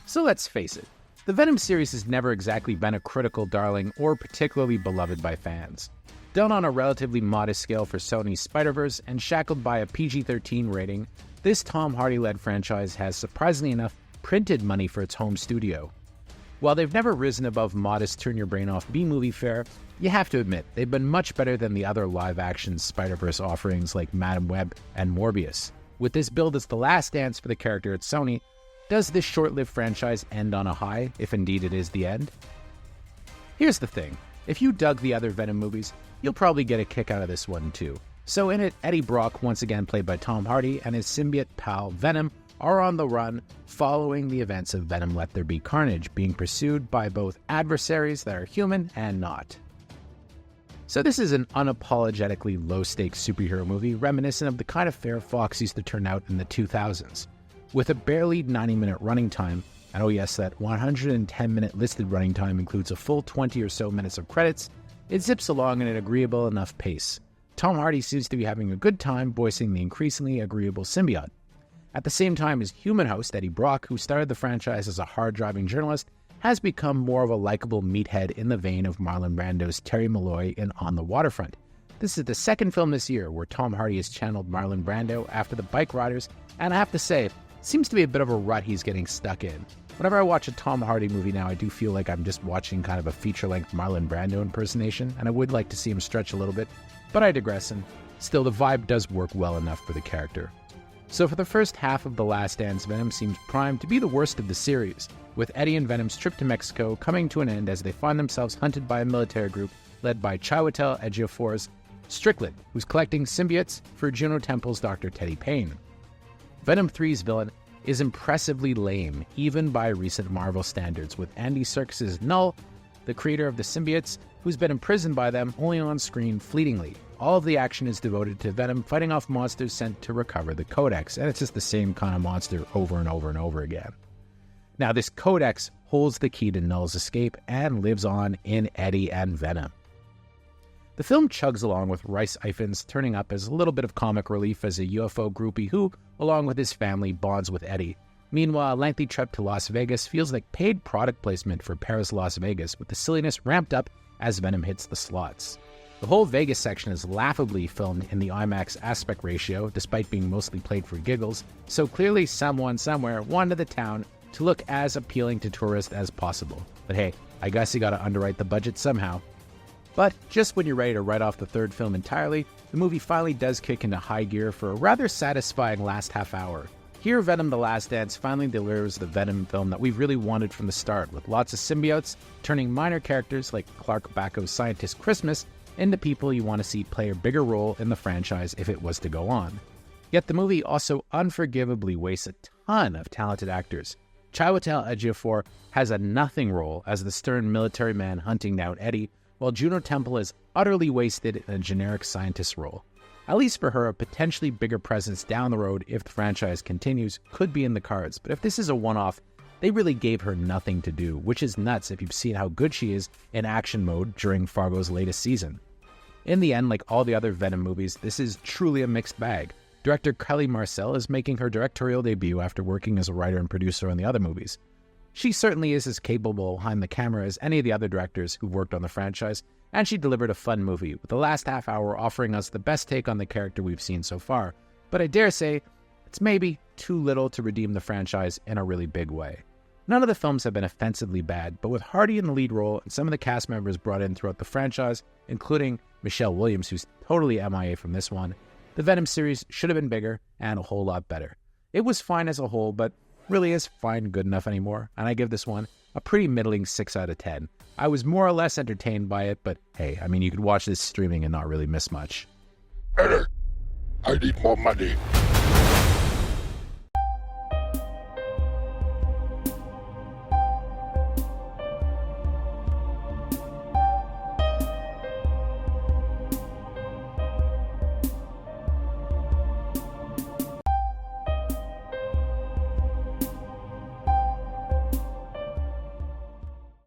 So let's face it, the Venom series has never exactly been a critical darling or particularly beloved by fans. Done on a relatively modest scale for Sony's Spider-Verse and shackled by a PG-13 rating, this Tom Hardy-led franchise has, surprisingly enough, printed money for its home studio. While they've never risen above modest turn-your-brain-off B-movie fare, you have to admit they've been much better than the other live-action Spider-Verse offerings like Madame Web and Morbius. With this billed as the last dance for the character at Sony, does this short-lived franchise end on a high, if indeed it is the end? Here's the thing. If you dug the other Venom movies, you'll probably get a kick out of this one too. So in it, Eddie Brock, once again played by Tom Hardy, and his symbiote pal Venom are on the run following the events of Venom Let There Be Carnage, being pursued by both adversaries that are human and not. So this is an unapologetically low-stakes superhero movie reminiscent of the kind of fare Fox used to turn out in the 2000s. With a barely 90-minute running time, and oh yes, that 110-minute listed running time includes a full 20 or so minutes of credits, it zips along at an agreeable enough pace. Tom Hardy seems to be having a good time voicing the increasingly agreeable symbiote. At the same time, his human host, Eddie Brock, who started the franchise as a hard-driving journalist, has become more of a likable meathead in the vein of Marlon Brando's Terry Malloy in On the Waterfront. This is the second film this year where Tom Hardy has channeled Marlon Brando after the bike riders, and I have to say, seems to be a bit of a rut he's getting stuck in. Whenever I watch a Tom Hardy movie now, I do feel like I'm just watching kind of a feature-length Marlon Brando impersonation, and I would like to see him stretch a little bit, but I digress, and still the vibe does work well enough for the character. So for the first half of The Last Dance, Venom seems primed to be the worst of the series, with Eddie and Venom's trip to Mexico coming to an end as they find themselves hunted by a military group led by Chiwetel Ejiofor's Strickland, who's collecting symbiotes for Juno Temple's Dr. Teddy Payne. Venom 3's villain is impressively lame, even by recent Marvel standards, with Andy Serkis's Null, the creator of the symbiotes, who's been imprisoned by them only on screen fleetingly. All of the action is devoted to Venom fighting off monsters sent to recover the Codex, and it's just the same kind of monster over and over and over again. Now, this Codex holds the key to Null's escape and lives on in Eddie and Venom. The film chugs along with Rhys Ifans turning up as a little bit of comic relief as a UFO groupie who, along with his family, bonds with Eddie. Meanwhile, a lengthy trip to Las Vegas feels like paid product placement for Paris Las Vegas, with the silliness ramped up as Venom hits the slots. The whole Vegas section is laughably filmed in the IMAX aspect ratio, despite being mostly played for giggles, so clearly someone somewhere wanted the town to look as appealing to tourists as possible. But hey, I guess you gotta underwrite the budget somehow. But just when you're ready to write off the third film entirely, the movie finally does kick into high gear for a rather satisfying last half hour. Here, Venom The Last Dance finally delivers the Venom film that we've really wanted from the start, with lots of symbiotes, turning minor characters like Clark Backo's scientist Christmas into people you want to see play a bigger role in the franchise if it was to go on. Yet the movie also unforgivably wastes a ton of talented actors. Chiwetel Ejiofor has a nothing role as the stern military man hunting down Eddie, while Juno Temple is utterly wasted in a generic scientist role. At least for her, a potentially bigger presence down the road if the franchise continues could be in the cards, but if this is a one-off, they really gave her nothing to do, which is nuts if you've seen how good she is in action mode during Fargo's latest season. In the end, like all the other Venom movies, this is truly a mixed bag. Director Kelly Marcel is making her directorial debut after working as a writer and producer on the other movies. She certainly is as capable behind the camera as any of the other directors who've worked on the franchise, and she delivered a fun movie, with the last half hour offering us the best take on the character we've seen so far. But I dare say, it's maybe too little to redeem the franchise in a really big way. None of the films have been offensively bad, but with Hardy in the lead role and some of the cast members brought in throughout the franchise, including Michelle Williams, who's totally MIA from this one, the Venom series should have been bigger and a whole lot better. It was fine as a whole, but really is fine good enough anymore, and I give this one a pretty middling 6 out of 10. I was more or less entertained by it, but hey, I mean, you could watch this streaming and not really miss much. Eddie, I need more money.